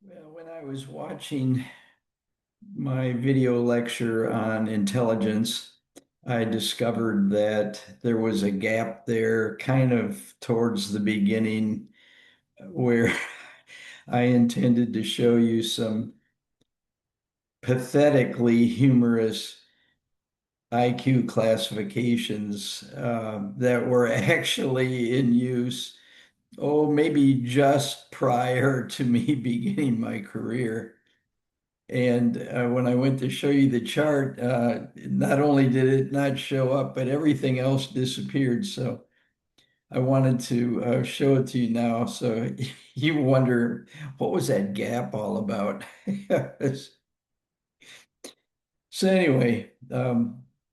Well, when I was watching my video lecture on intelligence, I discovered that there was a gap there kind of towards the beginning where I intended to show you some pathetically humorous IQ classifications that were actually in use, oh, maybe just prior to me beginning my career. And when I went to show you the chart, not only did it not show up, but everything else disappeared. So I wanted to show it to you now. So you wonder, what was that gap all about? So anyway,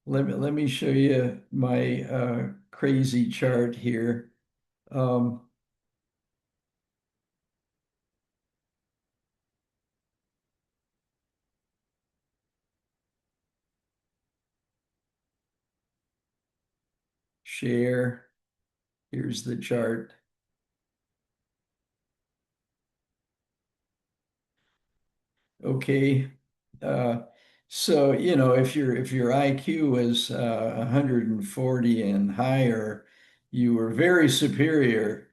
let me show you my crazy chart here. Um, Share. Here's the chart. Okay. Uh, so, if your IQ was 140 and higher, you were very superior,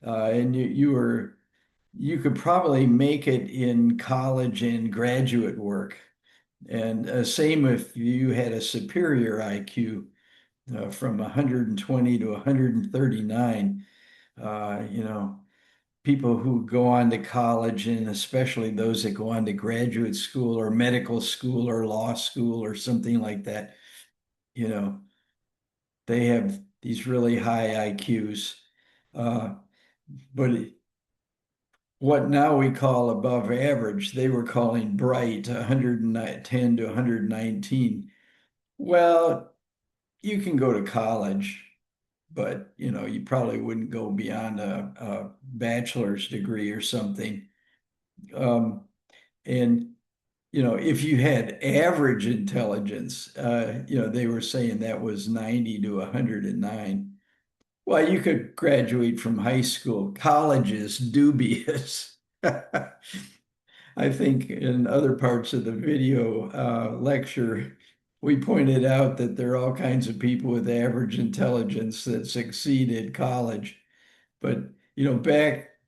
and you could probably make it in college and graduate work. And same if you had a superior IQ from 120 to 139. You know, people who go on to college, and especially those that go on to graduate school or medical school or law school or something like that, you know, they have these really high IQs. Uh, but what now we call above average, they were calling bright, 110 to 119. Well, you can go to college, but you probably wouldn't go beyond a bachelor's degree or something. Um, and if you had average intelligence, they were saying that was 90 to 109. Well, you could graduate from high school. College is dubious. I think in other parts of the video lecture, we pointed out that there are all kinds of people with average intelligence that succeed at college. But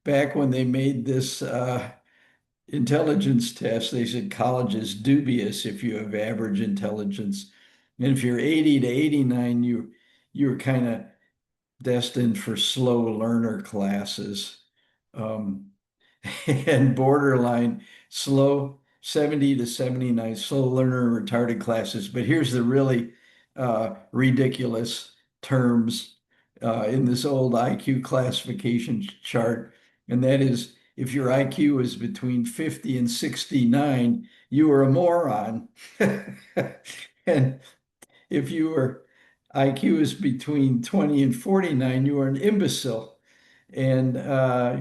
back when they made this intelligence test, they said college is dubious if you have average intelligence. And if you're 80 to 89, you're kind of destined for slow learner classes. Um, and borderline slow 70 to 79 slow learner retarded classes. But here's the really ridiculous terms in this old IQ classification chart, and that is if your IQ is between 50 and 69, you are a moron. And if your IQ is between 20 and 49, you are an imbecile. And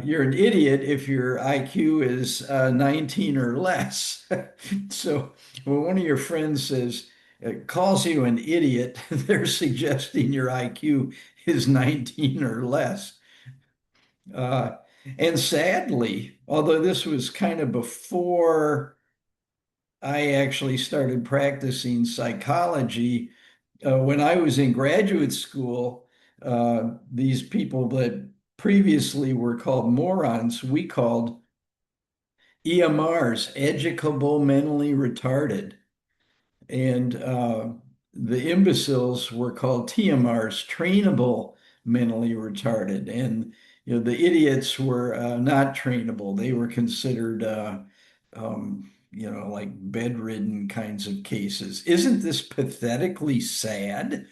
you're an idiot if your IQ is 19 or less. So when one of your friends calls you an idiot, they're suggesting your IQ is 19 or less. Uh, and sadly, although this was kind of before I actually started practicing psychology, when I was in graduate school, these people that previously were called morons, we called EMRs, educable mentally retarded. And the imbeciles were called TMRs, trainable mentally retarded. And the idiots were not trainable. They were considered like bedridden kinds of cases. Isn't this pathetically sad?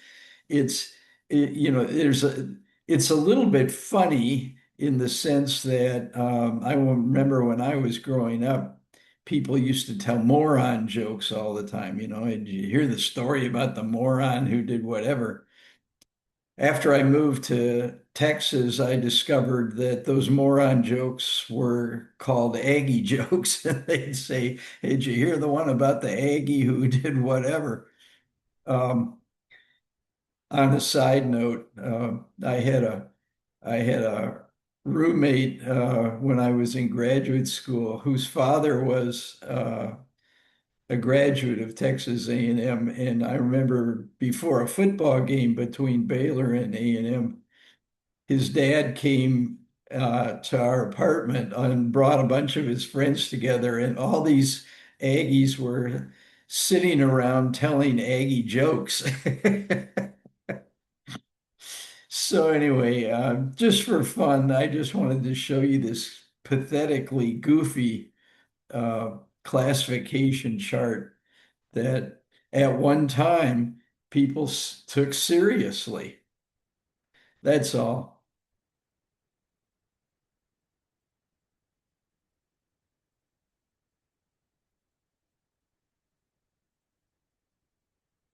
It's it's a little bit funny in the sense that I remember when I was growing up, people used to tell moron jokes all the time. And you hear the story about the moron who did whatever. After I moved to Texas, I discovered that those moron jokes were called Aggie jokes. And they'd say, "Hey, did you hear the one about the Aggie who did whatever?" Um, on a side note, I had a roommate when I was in graduate school, whose father was a graduate of Texas A&M. And I remember before a football game between Baylor and A&M, his dad came to our apartment and brought a bunch of his friends together, and all these Aggies were sitting around telling Aggie jokes. So anyway, just for fun, I just wanted to show you this pathetically goofy uh, classification chart that at one time people took seriously. That's all.